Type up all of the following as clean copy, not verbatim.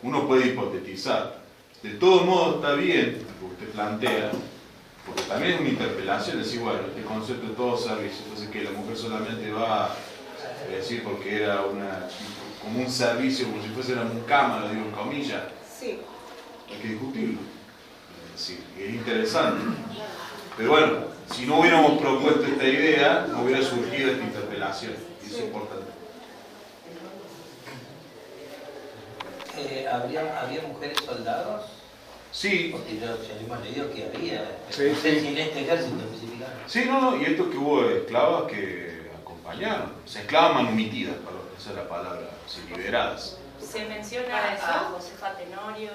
uno puede hipotetizar. De todos modos está bien lo que usted plantea, porque también es una interpelación, decir, bueno, este concepto de todo servicio, entonces que la mujer solamente va a decir porque era como un servicio, como si fuese una mucama, lo digo en comillas. Sí. Hay que discutirlo. Sí, es interesante. Pero bueno, si no hubiéramos propuesto esta idea, no hubiera surgido esta interpelación. Y eso es importante. ¿Había mujeres soldados? Sí. Porque ya hemos leído que había. Sí, no sé sí. si en este ejército específicamente. Sí, no, y esto que hubo esclavas que acompañaron. O sea, esclavas manumitidas, para usar la palabra, así, liberadas. Se menciona a Josefa Tenorio,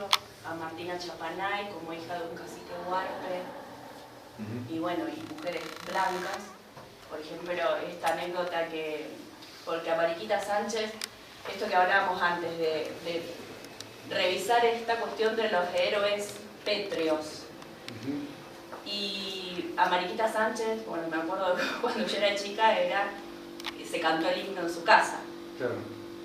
a Martina Chapanay como hija de un cacique huarpe, y bueno, y mujeres blancas. Por ejemplo, esta anécdota porque a Mariquita Sánchez, esto que hablábamos antes de revisar esta cuestión de los héroes pétreos. Y a Mariquita Sánchez, bueno, me acuerdo cuando yo era chica, se cantó el himno en su casa. Claro.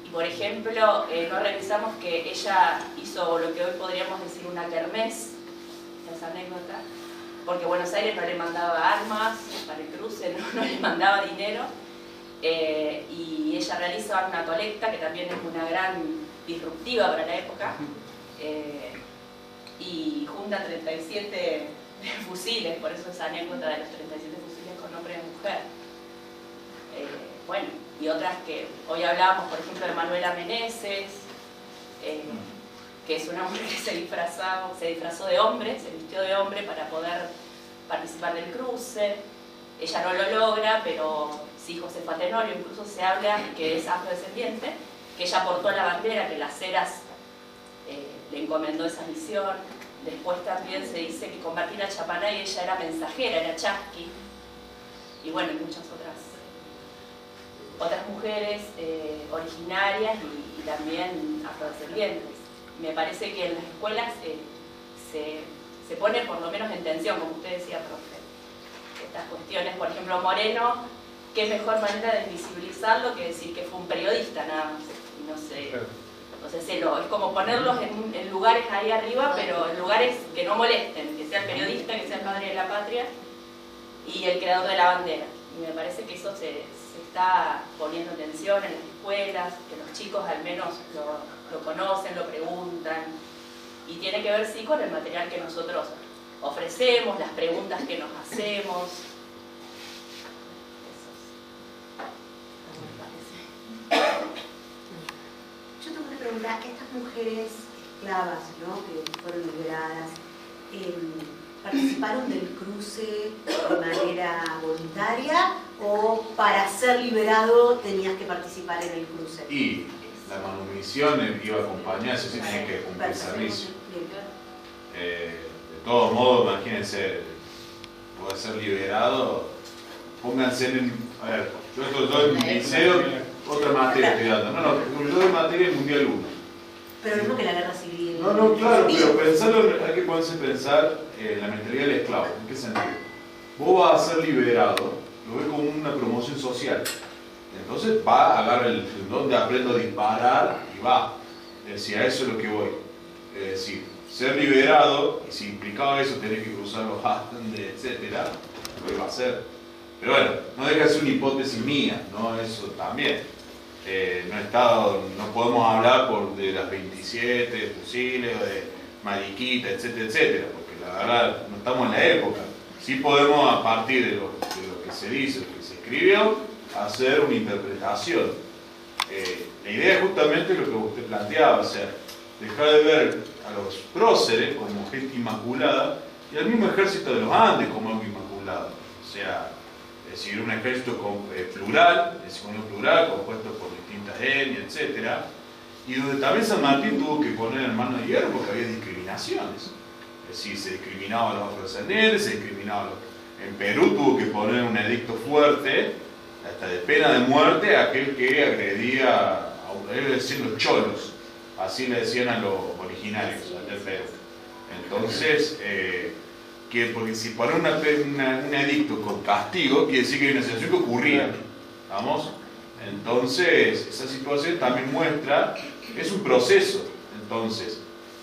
Y por ejemplo, no revisamos que ella hizo lo que hoy podríamos decir una kermés, esa anécdota, porque Buenos Aires no le mandaba armas para el cruce, no le mandaba dinero, y ella realiza una colecta que también es una gran disruptiva para la época, y junta 37 fusiles, por eso esa anécdota de los 37 fusiles con hombre y mujer. Bueno, y otras que hoy hablábamos, por ejemplo, de Manuela Meneses, que es una mujer que se disfrazó de hombre, se vistió de hombre para poder participar del cruce. Ella no lo logra, pero sí Josefa Tenorio, incluso se habla que es afrodescendiente, que ella portó la bandera, que las Heras le encomendó esa misión. Después también se dice que con Martina Chapanay ella era mensajera, era chasqui, y bueno, y muchas otras mujeres originarias y también afrodescendientes. Me parece que en las escuelas se pone por lo menos en tensión, como usted decía, profe, estas cuestiones. Por ejemplo, Moreno, qué mejor manera de invisibilizarlo que decir que fue un periodista, nada más. No sé. Entonces es como ponerlos en lugares ahí arriba, pero en lugares que no molesten, que sea el periodista, que sea el padre de la patria y el creador de la bandera. Y me parece que eso se está poniendo tensión en las escuelas, que los chicos al menos lo conocen, lo preguntan, y tiene que ver sí con el material que nosotros ofrecemos, las preguntas que nos hacemos. Yo tengo una pregunta, estas mujeres esclavas, ¿no?, que fueron liberadas, ¿participaron del cruce de manera voluntaria o para ser liberado tenías que participar en el cruce? Y la manumisión iba acompañada, eso sí tenía que cumplir servicio. De todos modos, imagínense, poder ser liberado, pónganse en... A ver, yo en mi liceo, otra materia estoy dando. No, yo doy materia en Mundial 1. Pero mismo que la guerra civil. No, claro, pero pensarlo, hay que ponerse a pensar en la mentalidad del esclavo. ¿En qué sentido? Vos vas a ser liberado, lo ves como una promoción social. Entonces va, agarra el donde aprendo a disparar y va. Es decir, a eso es lo que voy. Es decir, ser liberado, y si implicaba eso, tener que cruzar los Andes, etcétera, lo iba a hacer. Pero bueno, no deja de ser una hipótesis mía, ¿no? Eso también. No podemos hablar de las 27 fusiles, o de Mariquita, etcétera, etcétera, porque la verdad no estamos en la época. Sí podemos, a partir de lo que se dice, lo que se escribió, hacer una interpretación. La idea es justamente lo que usted planteaba, o sea, dejar de ver a los próceres como gente inmaculada y al mismo ejército de los Andes como algo inmaculado. O sea, es decir, un ejército plural, compuesto por distintas etnias, etc. Y donde también San Martín tuvo que poner en mano de hierro porque había discriminaciones. Es decir, se discriminaba a los afrodescendientes, se discriminaba a los... En Perú tuvo que poner un edicto fuerte, hasta de pena de muerte, a aquel que agredía, él decían los cholos, así le decían a los originarios del Perú. Entonces, porque si ponen un edicto con castigo, quiere decir que hay una situación que ocurría. ¿Vamos? Entonces, esa situación también muestra, es un proceso. Entonces,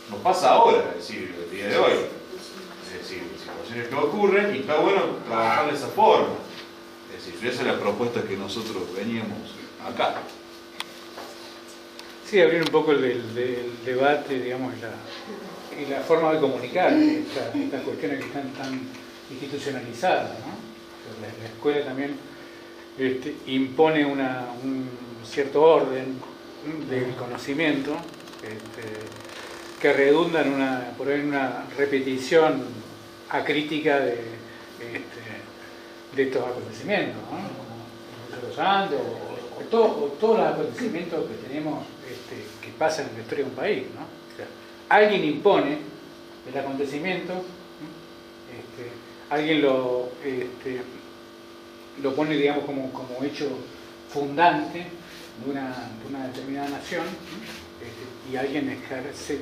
nos pasa ahora, es decir, el día de hoy. Es decir, situaciones que ocurren y está bueno trabajar de esa forma. Es decir, esa es la propuesta que nosotros veníamos acá. Sí, abrir un poco el debate, digamos, y la forma de comunicar estas cuestiones que están tan institucionalizadas, ¿no? La escuela también impone un cierto orden del conocimiento que redunda por ahí en una repetición acrítica de estos acontecimientos, ¿no? Como los Andes o todos los acontecimientos que tenemos que pasan en la historia de un país, ¿no? O sea, alguien impone el acontecimiento, alguien lo pone, digamos, como hecho fundante de una determinada nación, y alguien ejerce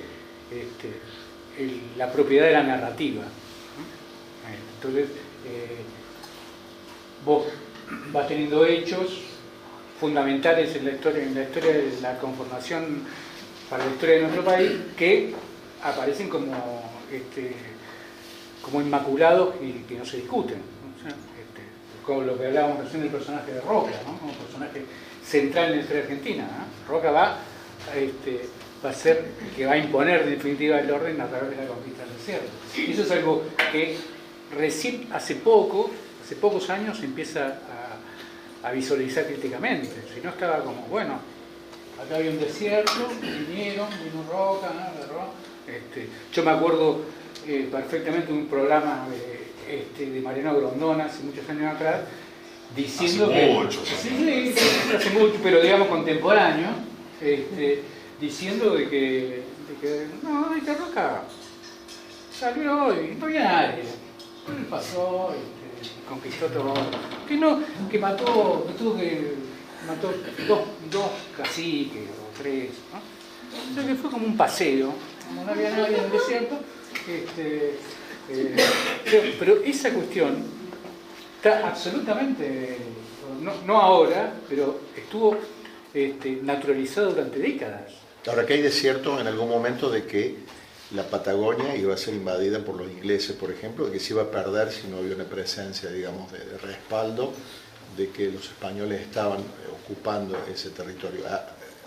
la propiedad de la narrativa. Entonces, vos vas teniendo hechos fundamentales en la historia de la conformación para la historia de nuestro país, que aparecen como inmaculados y que no se discuten, ¿no? O sea, como lo que hablábamos recién del personaje de Roca, ¿no? Como personaje central en la historia argentina, ¿no? Roca va a ser el que va a imponer en definitiva el orden a través de la conquista del desierto. Y eso es algo que recién hace pocos años se empieza a visualizar críticamente. Si no, estaba como, bueno, acá había un desierto, vino Roca, ¿no? Yo me acuerdo perfectamente de un programa de Mariano Grondona hace muchos años atrás, diciendo hace hace mucho, pero digamos contemporáneo, diciendo de que Roca salió y no había nadie, él pasó conquistó todo, que mató dos caciques o tres, ¿no? Entonces que fue como un paseo, como no había nadie en el desierto. Pero esa cuestión está absolutamente, no ahora, pero estuvo naturalizado durante décadas. Ahora que hay desierto en algún momento de que la Patagonia iba a ser invadida por los ingleses, por ejemplo, de que se iba a perder si no había una presencia, digamos, de respaldo, de que los españoles estaban ocupando ese territorio.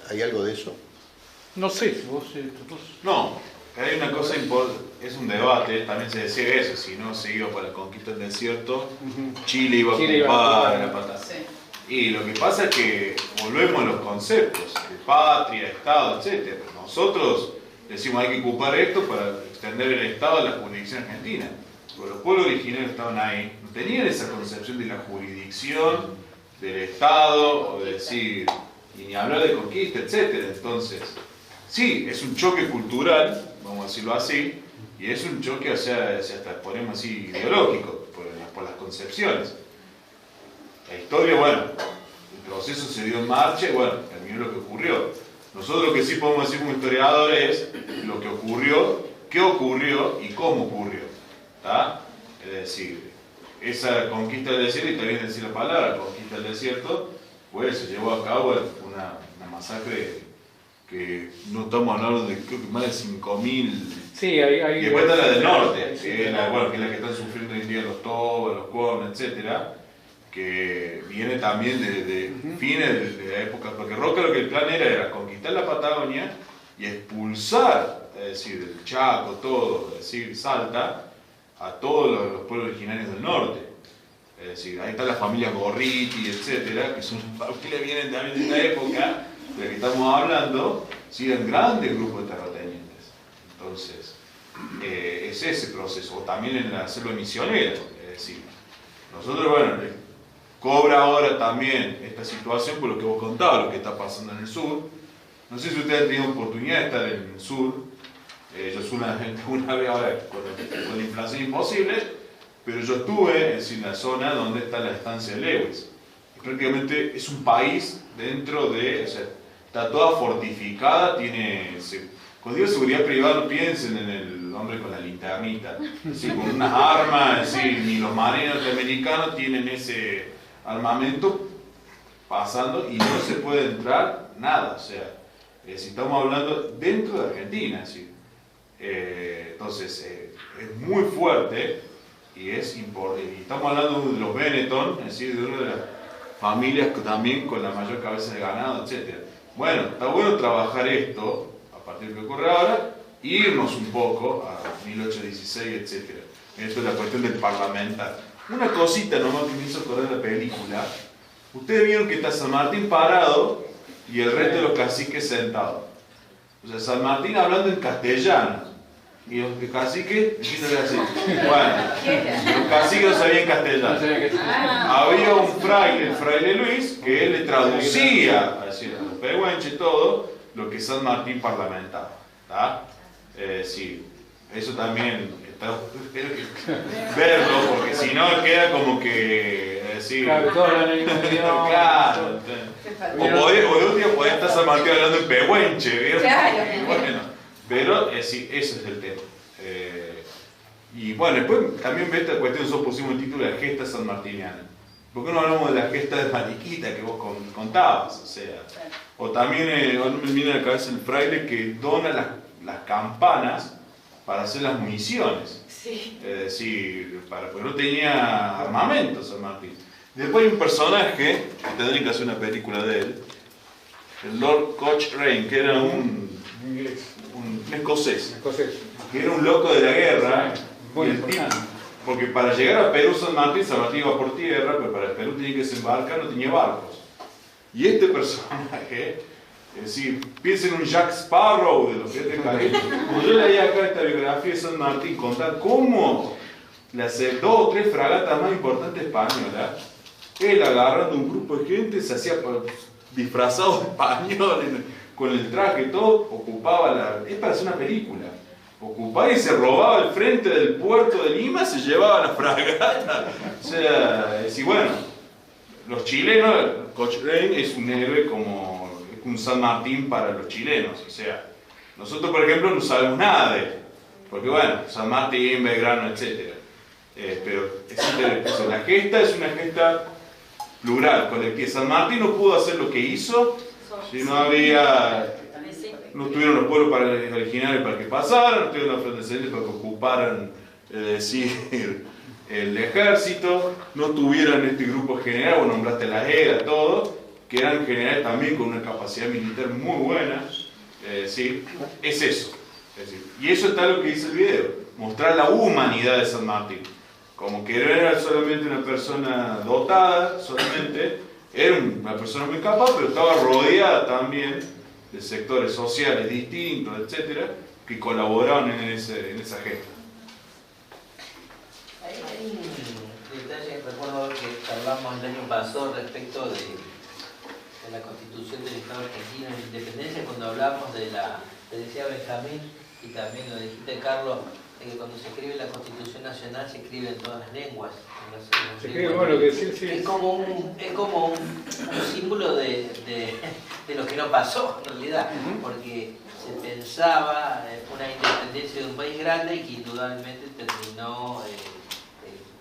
¿Hay algo de eso? No sé, vos... No, hay una cosa importante, es un debate, también se decía eso, si no se iba para la conquista del desierto, Chile iba a ocupar la Patagonia. Sí. Y lo que pasa es que volvemos a los conceptos de patria, Estado, etc. Nosotros decimos hay que ocupar esto para extender el Estado a la jurisdicción argentina. Pero los pueblos originarios estaban ahí, no tenían esa concepción de la jurisdicción, del Estado, o de decir, y ni hablar de conquista, etc. Entonces, sí, es un choque cultural, vamos a decirlo así, y es un choque, o sea hasta ponemos así, ideológico, por las concepciones. La historia, bueno, el proceso se dio en marcha y bueno, terminó lo que ocurrió. Nosotros lo que sí podemos decir como historiadores es lo que ocurrió, qué ocurrió y cómo ocurrió. ¿Tá? Es decir, esa conquista del desierto, y está bien decir la palabra, conquista del desierto, pues se llevó a cabo una masacre que no estamos hablando de, creo que más de 5.000. Sí, y después está la del norte, que es la que están sufriendo hoy en día los Tobas, los Cuernos, etcétera, que viene también de fines de la época, porque Roca lo que el plan era conquistar la Patagonia y expulsar, es decir, del Chaco, todo, es decir, Salta, a todos los pueblos originarios del norte. Es decir, ahí están las familias Gorriti, etcétera, que son familias que vienen también de esta época de la que estamos hablando, siguen grandes grupos de terratenientes. Entonces, es ese proceso, o también en la selva misionera, es decir, nosotros, bueno, cobra ahora también esta situación por lo que vos contabas, lo que está pasando en el sur. No sé si ustedes han tenido oportunidad de estar en el sur. Yo una vez ahora con la inflación imposible, pero yo estuve en la zona donde está la estancia de Lewis. Y prácticamente es un país dentro de, o sea, está toda fortificada, cuando digo seguridad privada, no piensen en el hombre con la linternita, así, con unas armas, así, ni los marinos norteamericanos tienen ese armamento pasando y no se puede entrar nada, o sea, Si estamos hablando dentro de Argentina, ¿sí? Entonces, es muy fuerte y es importante. Y estamos hablando de los Benetton, es decir, de una de las familias también con la mayor cabeza de ganado, etc. Bueno, está bueno trabajar esto, a partir de lo que ocurre ahora, irnos un poco a 1816, etc. Esto es la cuestión del parlamentar. Una cosita nomás que me hizo acordar la película. Ustedes vieron que está San Martín parado y el resto de los caciques sentados. O sea, San Martín hablando en castellano. Y los caciques, diciéndole así. Bueno, los caciques no sabían castellano. Había un fraile, el fraile Luis, que él le traducía, así, a los pehuenches y todo, lo que San Martín parlamentaba. ¿Tá? Sí, eso también está verlo, porque si no queda como que. Sí. Claro, todo hablan el mismo idioma. Claro. O de un día podés estar San Martín hablando en pehuenche, ¿vieron? Claro. Bueno. Pero sí, ese es el tema. Y bueno, después también ve esta cuestión, nosotros pusimos el título de la gesta sanmartiniana. ¿Por qué no hablamos de la gesta de Mariquita que vos contabas? O sea, o también, me viene a la cabeza el fraile que dona las campanas para hacer las municiones. Sí. Es decir, porque no tenía armamento San Martín. Después hay un personaje, que tendría que hacer una película de él, el Lord Cochrane, que era un escocés, que era un loco de la guerra, porque para llegar a Perú San Martín iba por tierra, pero para Perú tenía que desembarcar, no tenía barcos. Y este personaje, es decir, piensen en un Jack Sparrow de los Piratas del Caribe. Cuando yo leía acá esta biografía de San Martín, contar cómo las 2 o 3 fragatas más importantes españolas, él agarrando un grupo de gente, se hacía disfrazado de español, con el traje y todo, ocupaba es para hacer una película. Ocupaba y se robaba el frente del puerto de Lima, se llevaba la fragata. O sea, y bueno, los chilenos, Cochrane es un héroe como un San Martín para los chilenos. O sea, nosotros por ejemplo no sabemos nada de él, porque bueno, San Martín, Belgrano, etc. Pero la gesta es una gesta plural, colectiva. San Martín no pudo hacer lo que hizo si no había, no tuvieron los pueblos originarios para que pasaran, no tuvieron los afrodescendientes para que ocuparan, el ejército, no tuvieran este grupo general, vos nombraste la ERA, todo, que eran generales también con una capacidad militar muy buena, ¿sí? Es eso. Es decir, y eso está lo que dice el video, mostrar la humanidad de San Martín, como que no era solamente una persona dotada, era una persona muy capaz, pero estaba rodeada también de sectores sociales distintos, etcétera, que colaboraban en esa gesta. Hay un detalle, recuerdo que hablamos el año pasado respecto de la Constitución del Estado argentino en la independencia, cuando hablamos te decía Benjamín, y también lo dijiste Carlos, de que cuando se escribe la Constitución Nacional se escribe en todas las lenguas. Se escribe, bueno, que sí, sí. Es como un símbolo de lo que no pasó en realidad, porque se pensaba una independencia de un país grande y que indudablemente terminó,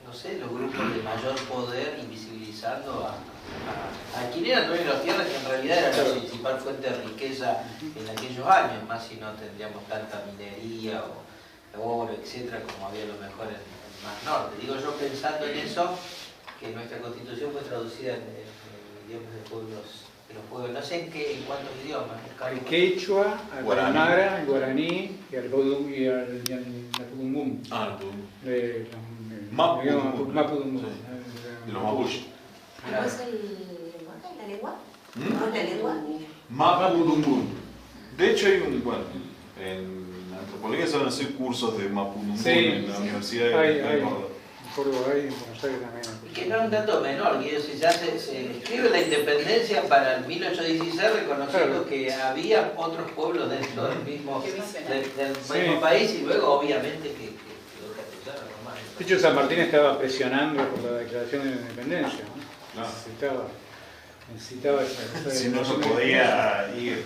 no sé, los grupos de mayor poder invisibilizando a quien eran dueños de las tierras, que en realidad era la principal fuente de riqueza en aquellos años, más si no tendríamos tanta minería o oro, etcétera, como había a lo mejor en el Mar Norte. Digo yo pensando en eso, que nuestra Constitución fue traducida en idiomas de los pueblos, no sé en cuántos idiomas. Al quechua, al guaranara, al guaraní y al bodum y al mapudungún. Ah, el Mapudungún. De los mapuches. ¿Cómo es la lengua? ¿No es la lengua? Mapudungún. De hecho hay en antropología se van a hacer cursos de Mapudungún en la Universidad de Córdoba. En Córdoba hay, en Buenos Aires también. Que no es un dato menor, que ya se escribe la independencia para el 1816 reconociendo que había otros pueblos dentro del mismo país y luego obviamente que quedó castellano nomás. De hecho, San Martín estaba presionando por la declaración de la independencia, ¿no? Necesitaba esa si no podía ir.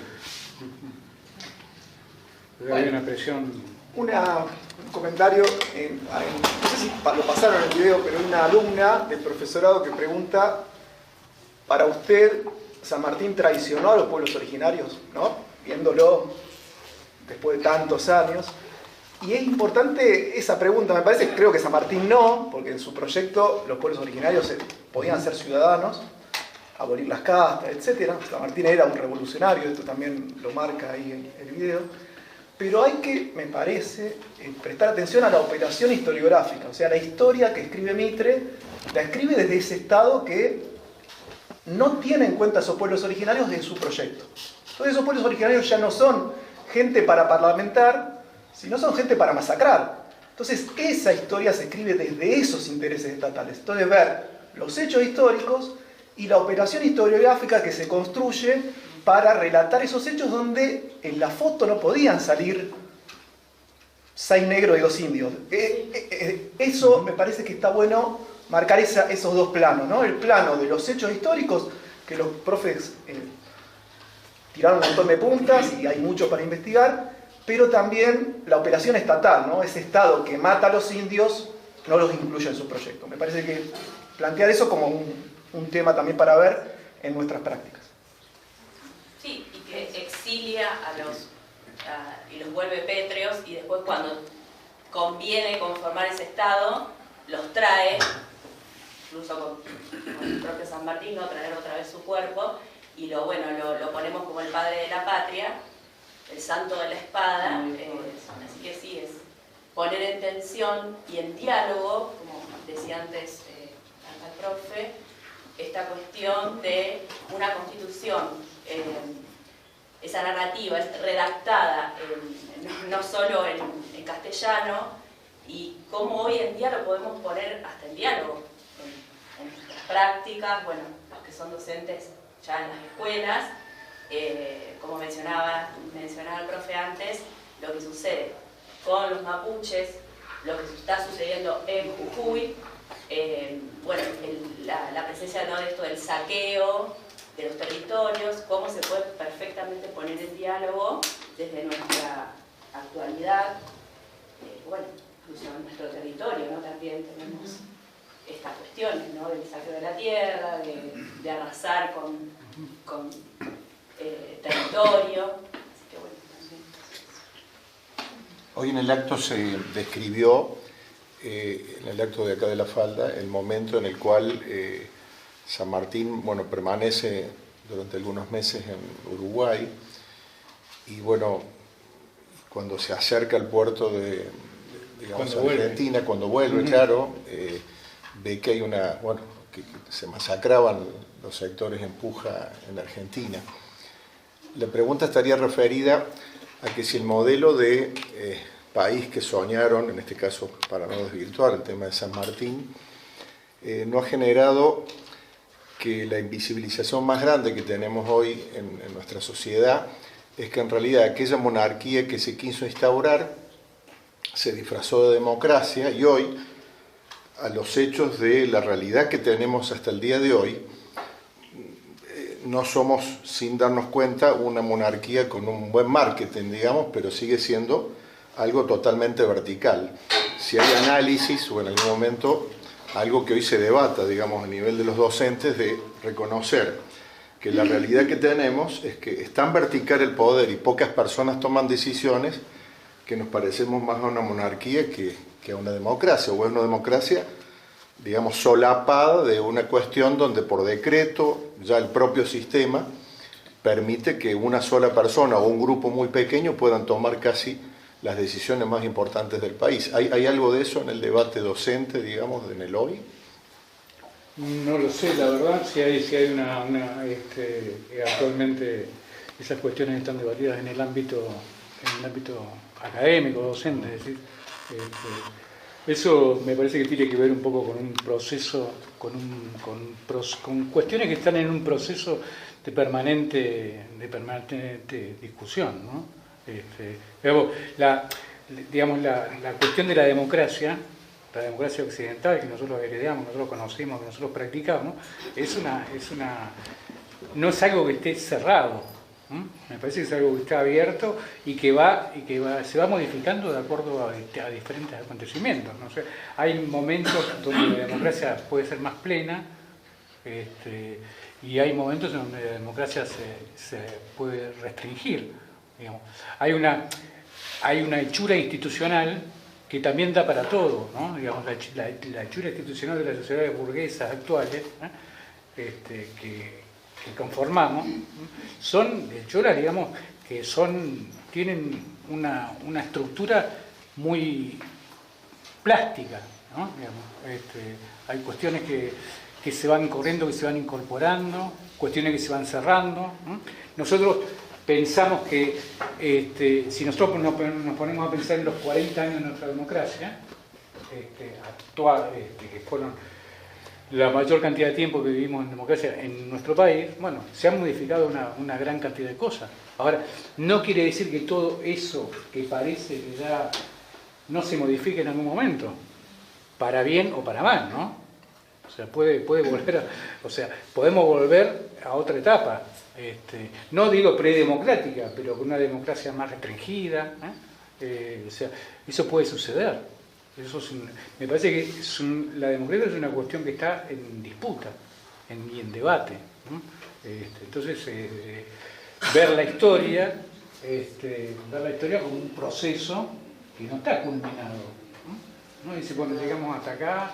Pero había una presión. Un comentario, no sé si lo pasaron en el video, pero hay una alumna del profesorado que pregunta, para usted, ¿San Martín traicionó a los pueblos originarios? ¿No? viéndolo después de tantos años. Y es importante esa pregunta, me parece, creo que San Martín no, porque en su proyecto los pueblos originarios podían ser ciudadanos, abolir las castas, etc. San Martín era un revolucionario, esto también lo marca ahí el video. Pero hay que, me parece, prestar atención a la operación historiográfica, o sea, la historia que escribe Mitre, la escribe desde ese estado que no tiene en cuenta a esos pueblos originarios en su proyecto. Entonces esos pueblos originarios ya no son gente para parlamentar, sino son gente para masacrar. Entonces esa historia se escribe desde esos intereses estatales. Entonces ver los hechos históricos y la operación historiográfica que se construye para relatar esos hechos donde en la foto no podían salir 6 negros y 2 indios. Eso me parece que está bueno marcar esos dos planos, ¿no? El plano de los hechos históricos, que los profes tiraron un montón de puntas y hay mucho para investigar, pero también la operación estatal, ¿no? Ese Estado que mata a los indios no los incluye en su proyecto. Me parece que plantear eso como un tema también para ver en nuestras prácticas. Sí, y que exilia y los vuelve pétreos, y después cuando conviene conformar ese Estado, los trae, incluso con el propio San Martín, ¿no? Traer otra vez su cuerpo, y lo ponemos como el padre de la patria, el santo de la espada. Así que sí, es poner en tensión y en diálogo, como decía antes el profe, esta cuestión de una constitución, esa narrativa redactada no solo en castellano, y cómo hoy en día lo podemos poner hasta en diálogo en nuestras prácticas, bueno, los que son docentes ya en las escuelas, como mencionaba el profe antes, lo que sucede con los mapuches, lo que está sucediendo en Jujuy, bueno, la presencia, ¿no?, de esto del saqueo de los territorios, cómo se puede perfectamente poner en diálogo desde nuestra actualidad, bueno, incluso en nuestro territorio, ¿no? También tenemos estas cuestiones, ¿no?, del saqueo de la tierra, de arrasar con territorio. Así que bueno, también. Hoy en el acto se describió, en el acto de acá de la Falda, el momento en el cual San Martín, bueno, permanece durante algunos meses en Uruguay, y bueno, cuando se acerca al puerto de digamos, Argentina, cuando vuelve, claro, ve que hay que se masacraban los sectores en Puja en Argentina. La pregunta estaría referida a que si el modelo de país que soñaron, en este caso para no desvirtuar el tema de San Martín, no ha generado que la invisibilización más grande que tenemos hoy en nuestra sociedad es que en realidad aquella monarquía que se quiso instaurar se disfrazó de democracia, y hoy, a los hechos de la realidad que tenemos hasta el día de hoy, no somos, sin darnos cuenta, una monarquía con un buen marketing, digamos, pero sigue siendo algo totalmente vertical. Si hay análisis, o en algún momento algo que hoy se debata, digamos, a nivel de los docentes, de reconocer que la realidad que tenemos es que es tan vertical el poder y pocas personas toman decisiones que nos parecemos más a una monarquía que a una democracia, o es una democracia, digamos, solapada de una cuestión donde por decreto ya el propio sistema permite que una sola persona o un grupo muy pequeño puedan tomar casi las decisiones más importantes del país. ¿Hay algo de eso en el debate docente, digamos, en el hoy? No lo sé, la verdad, si hay actualmente esas cuestiones están debatidas en el ámbito académico, docente, es decir, eso me parece que tiene que ver un poco con un proceso, con cuestiones que están en un proceso de permanente discusión, ¿no? La cuestión de la democracia occidental que nosotros heredamos, que nosotros conocimos, que nosotros practicamos, no es algo que esté cerrado. Me parece que es algo que está abierto y que se va modificando de acuerdo a diferentes acontecimientos, ¿no? O sea, hay momentos donde la democracia puede ser más plena, y hay momentos en donde la democracia se puede restringir digamos. Hay una hechura institucional que también da para todo, ¿no? Digamos, la hechura institucional de las sociedades burguesas actuales, que conformamos, son hechuras, digamos, que tienen una estructura muy plástica, ¿no? Digamos, hay cuestiones que se van corriendo, que se van incorporando, cuestiones que se van cerrando, ¿no? Nosotros pensamos que si nosotros nos ponemos a pensar en los 40 años de nuestra democracia, actual, que fueron la mayor cantidad de tiempo que vivimos en democracia en nuestro país, bueno, se han modificado una gran cantidad de cosas. Ahora, no quiere decir que todo eso que parece que ya no se modifique en algún momento, para bien o para mal, ¿no? O sea, puede volver o sea, podemos volver a otra etapa. No digo predemocrática, pero con una democracia más restringida, o sea, eso puede suceder. Eso me parece que la democracia es una cuestión que está en disputa y en debate, ¿no? Entonces, ver la historia como un proceso que no está culminado, ¿no? Dice, cuando llegamos hasta acá,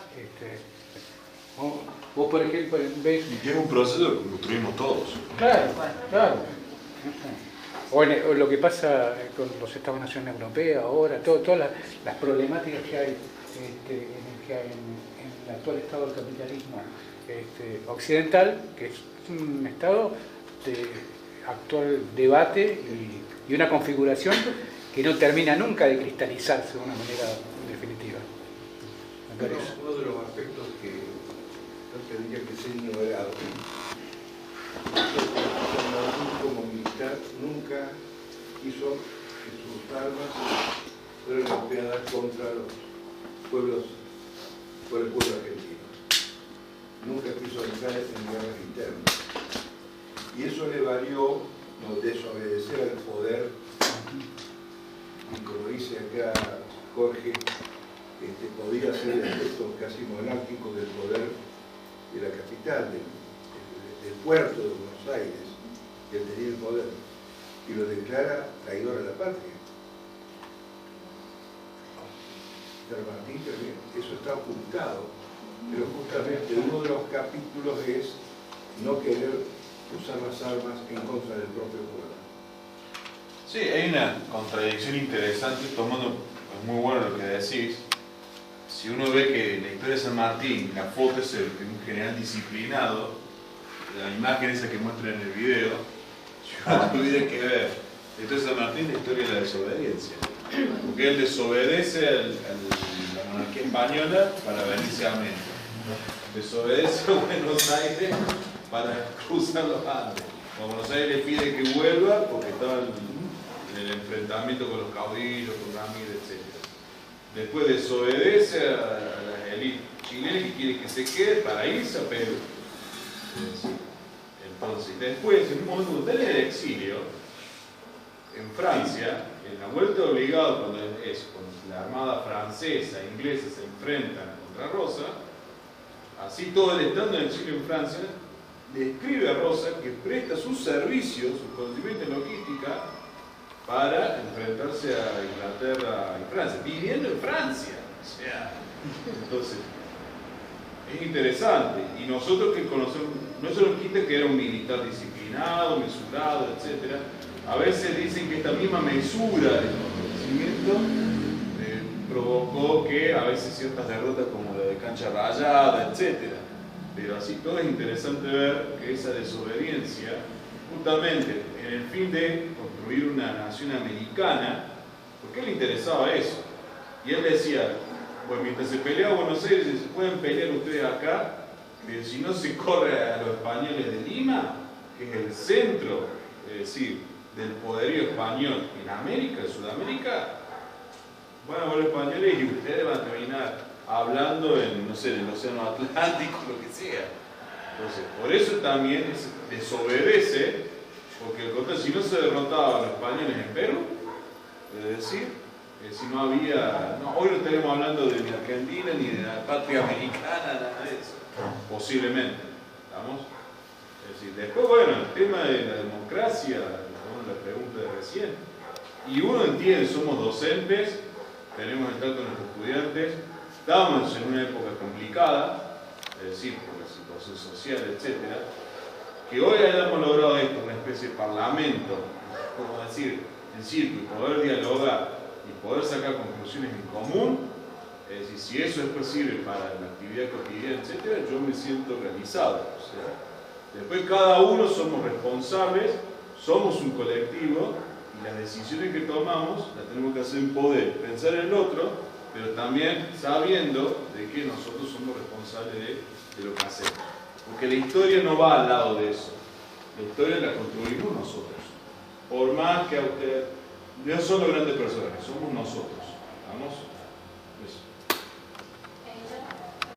vos por ejemplo ves... Y que es un proceso que construimos todos. Claro. O lo que pasa con los Estados-Nación europeos ahora, todas las problemáticas que hay en el actual estado del capitalismo occidental, que es un estado de actual debate y una configuración que no termina nunca de cristalizarse de una manera definitiva. Uno de los aspectos que yo tendría que ser ignorado, como militar nunca quiso que sus armas fueran empleadas contra los pueblos, por el pueblo argentino. Nunca quiso entrar en guerras internas. Y eso le valió desobedecer al poder, y como dice acá Jorge, podía ser el aspecto casi monárquico del poder de la capital, del puerto de Buenos Aires, que tenía el poder, y lo declara traidor a la patria. San Martín también, eso está ocultado, pero justamente uno de los capítulos es no querer usar las armas en contra del propio pueblo. Sí, hay una contradicción interesante, tomando, es muy bueno lo que decís. Si uno ve que en la historia de San Martín, la foto es de un general disciplinado, la imagen esa que muestra en el video, yo no tuviera que ver. Entonces San Martín, la historia de la desobediencia. Porque él desobedece a la monarquía española para venirse a América. Desobedece a Buenos Aires para cruzar los Andes. A Buenos Aires le pide que vuelva porque estaba en el enfrentamiento con los caudillos, con Ramírez, etc. Después desobedece a la élite chilena que quiere que se quede para irse a Perú. Entonces, después, en un momento cuando está en el exilio, en Francia, en la vuelta obligada, cuando la armada francesa e inglesa se enfrentan contra Rosa, así todo el estando en el exilio en Francia, le escribe a Rosa que presta sus servicios, su conocimiento en logística, para enfrentarse a Inglaterra y Francia, viviendo en Francia. O sea, entonces, es interesante. Y nosotros que conocemos, no se nos quita que era un militar disciplinado, mesurado, etc. A veces dicen que esta misma mesura del conocimiento provocó que a veces ciertas derrotas como la de Cancha Rayada, etc. Pero así todo es interesante ver que esa desobediencia, justamente en el fin de construir una nación americana, porque a él le interesaba eso. Y él decía, pues mientras se peleaba Buenos Aires, se pueden pelear ustedes acá, pero si no se corre a los españoles de Lima, que es el centro, es decir, del poderío español en América, en Sudamérica, van a volver españoles y ustedes van a terminar hablando en, no sé, en el océano Atlántico, lo que sea. Entonces, por eso también desobedece, porque al contrario, si no se derrotaban a los españoles en Perú, es decir, si no había, hoy no estaremos hablando de ni Argentina ni de la patria americana, nada de eso, posiblemente, ¿estamos? Es decir, después, bueno, el tema de la democracia, La pregunta de recién. Y uno entiende, somos docentes, tenemos el trato de nuestros estudiantes, estamos en una época complicada, es decir, por la situación social, etc. Que hoy hayamos logrado esto, una especie de parlamento, como decir, en círculo, y poder dialogar y poder sacar conclusiones en común, es decir, si eso después sirve para la actividad cotidiana, etc., yo me siento realizado. O sea, después cada uno somos responsables, somos un colectivo, y las decisiones que tomamos las tenemos que hacer en poder, pensar en el otro, pero también sabiendo de que nosotros somos responsables de lo que hacemos. Porque la historia no va al lado de eso. La historia la construimos nosotros. Por más que a usted... No son los grandes personajes, somos nosotros. ¿Vamos? Eso.